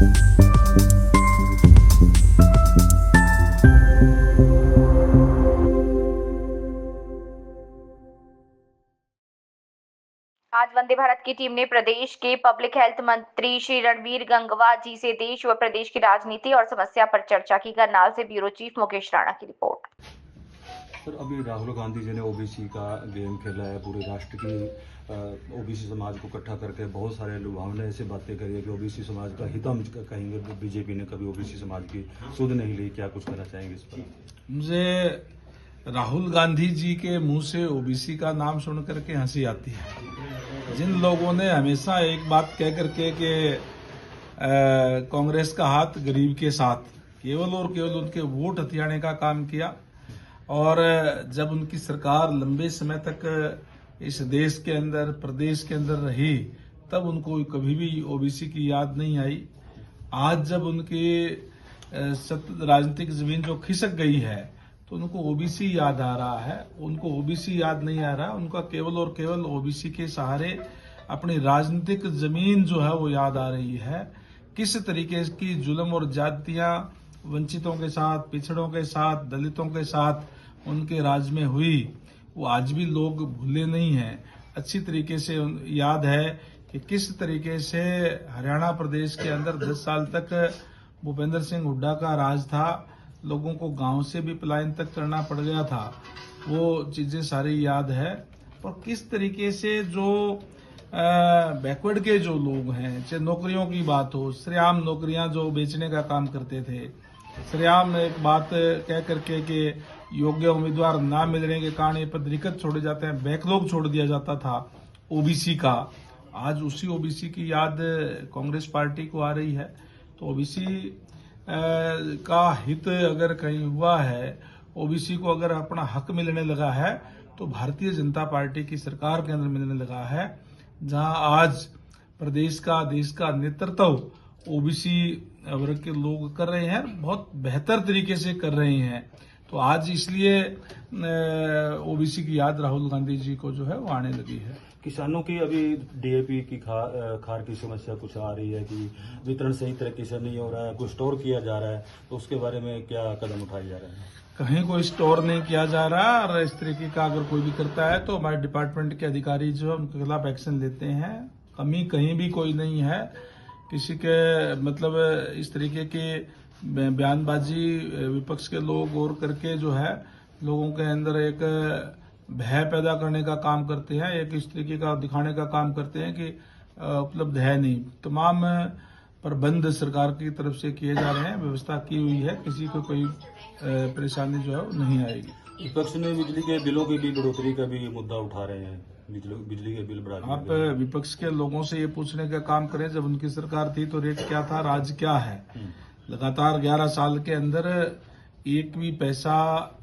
आज वंदे भारत की टीम ने प्रदेश के पब्लिक हेल्थ मंत्री श्री रणवीर गंगवा जी से देश व प्रदेश की राजनीति और समस्या पर चर्चा की। करनाल से ब्यूरो चीफ मुकेश राणा की रिपोर्ट। सर, अभी राहुल गांधी जी ने ओबीसी का गेम खेला है, पूरे राष्ट्र की ओबीसी समाज को इकट्ठा करके बहुत सारे लोगों ने ऐसी बातें करी है कि ओबीसी समाज का हितम कहेंगे। बीजेपी ने कभी ओबीसी समाज की सुध नहीं ली। क्या कुछ कहना चाहेंगे इस पर? मुझे राहुल गांधी जी के मुंह से ओबीसी का नाम सुन करके हंसी आती है। जिन लोगों ने हमेशा एक बात कह करके कि कांग्रेस का हाथ गरीब के साथ, केवल और केवल उनके वोट हथियाने का काम किया, और जब उनकी सरकार लंबे समय तक इस देश के अंदर, प्रदेश के अंदर रही, तब उनको कभी भी ओबीसी की याद नहीं आई। आज जब उनकी राजनीतिक जमीन जो खिसक गई है तो उनको ओबीसी याद आ रहा है। उनको ओबीसी याद नहीं आ रहा, उनका केवल और केवल ओबीसी के सहारे अपनी राजनीतिक जमीन जो है वो याद आ रही है। किस तरीके की जुल्म और ज्यादतियां वंचितों के साथ, पिछड़ों के साथ, दलितों के साथ उनके राज में हुई, वो आज भी लोग भूले नहीं हैं। अच्छी तरीके से याद है कि किस तरीके से हरियाणा प्रदेश के अंदर 10 साल तक भूपेंद्र सिंह हुड्डा का राज था, लोगों को गांव से भी पलायन तक करना पड़ गया था। वो चीजें सारी याद है। और किस तरीके से जो बैकवर्ड के जो लोग हैं, चाहे नौकरियों की बात हो, सरेआम नौकरियां जो बेचने का काम करते थे, सरेआम एक बात कह करके कि योग्य उम्मीदवार ना मिलने के कारण ये पद रिक्त छोड़े जाते हैं, बैकलॉग छोड़ दिया जाता था ओबीसी का। आज उसी ओबीसी की याद कांग्रेस पार्टी को आ रही है। तो ओबीसी का हित अगर कहीं हुआ है, ओबीसी को अगर अपना हक मिलने लगा है, तो भारतीय जनता पार्टी की सरकार के अंदर मिलने लगा है, जहां आज प्रदेश का, देश का नेतृत्व ओबीसी वर्ग के लोग कर रहे हैं, बहुत बेहतर तरीके से कर रहे हैं। तो आज इसलिए ओबीसी की याद राहुल गांधी जी को जो है वो आने लगी है। किसानों की अभी डीएपी की खार की समस्या कुछ आ रही है कि वितरण सही तरीके से नहीं हो रहा है, कुछ स्टोर किया जा रहा है, तो उसके बारे में क्या कदम उठाए जा रहे हैं? कहीं कोई स्टोर नहीं किया जा रहा, और इस तरीके का अगर कोई भी करता है तो हमारे डिपार्टमेंट के अधिकारी जो है उनके खिलाफ एक्शन लेते हैं। कमी कहीं भी कोई नहीं है। किसी के मतलब इस तरीके की बयानबाजी विपक्ष के लोग और करके जो है लोगों के अंदर एक भय पैदा करने का काम करते हैं, एक इस तरीके का दिखाने का काम करते हैं कि उपलब्ध है नहीं। तमाम प्रबंध सरकार की तरफ से किए जा रहे हैं, व्यवस्था की हुई है, किसी को कोई परेशानी जो है नहीं आएगी। विपक्ष ने बिजली के बिलों की भी बढ़ोतरी का भी मुद्दा उठा रहे हैं, बिजली के बिल बढ़ा। आप विपक्ष के लोगों से ये पूछने का काम करें, जब उनकी सरकार थी तो रेट क्या था, आज क्या है। लगातार 11 साल के अंदर एक भी पैसा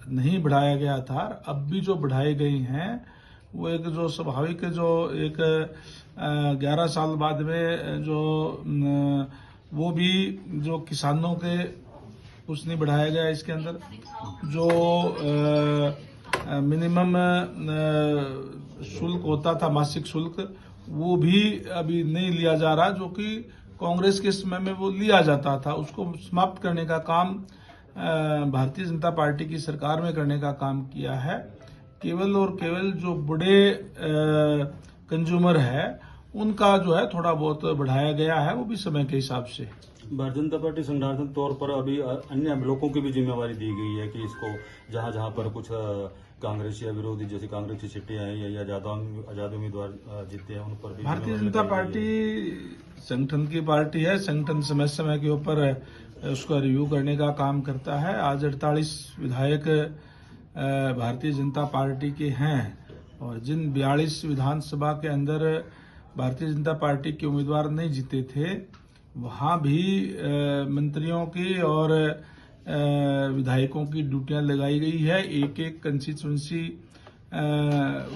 नहीं बढ़ाया गया था। अब भी जो बढ़ाए गए हैं वो एक जो स्वाभाविक जो एक 11 साल बाद में जो वो भी जो किसानों के कुछ नहीं बढ़ाया गया। इसके अंदर जो मिनिमम शुल्क होता था, मासिक शुल्क, वो भी अभी नहीं लिया जा रहा, जो कि कांग्रेस के समय में वो लिया जाता था। उसको समाप्त करने का काम भारतीय जनता पार्टी की सरकार में करने का काम किया है। केवल और केवल जो बड़े कंज्यूमर है उनका जो है थोड़ा बहुत बढ़ाया गया है, वो भी समय के हिसाब से। भारतीय जनता पार्टी संगठनात्मक तौर पर अभी अन्य ब्लॉकों की भी जिम्मेवारी दी गई है कि इसको जहां जहां पर कुछ कांग्रेस या विरोधी, जैसे कांग्रेस की सीटें हैं या आजाद उम्मीदवार जीते हैं, उन पर भी भारतीय जनता पार्टी संगठन की पार्टी है। संगठन समय समय के ऊपर उसका रिव्यू करने का काम करता है। आज 48 विधायक भारतीय जनता पार्टी के हैं, और जिन 42 विधानसभा के अंदर भारतीय जनता पार्टी के उम्मीदवार नहीं जीते थे, वहां भी मंत्रियों की और विधायकों की ड्यूटियां लगाई गई है। एक एक कंस्टिट्यूंसी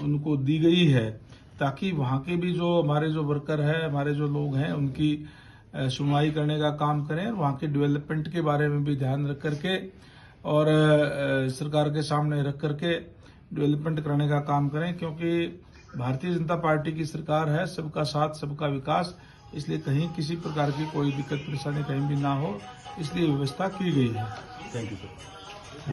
उनको दी गई है, ताकि वहां के भी जो हमारे जो वर्कर है, हमारे जो लोग हैं, उनकी सुनवाई करने का काम करें, वहां के डेवलपमेंट के बारे में भी ध्यान रख करके और सरकार के सामने रख करके डेवलपमेंट करने का काम करें। क्योंकि भारतीय जनता पार्टी की सरकार है, सबका साथ सबका विकास, इसलिए कहीं किसी प्रकार की कोई दिक्कत परेशानी कहीं भी ना हो, इसलिए व्यवस्था की गई है। Thank you sir.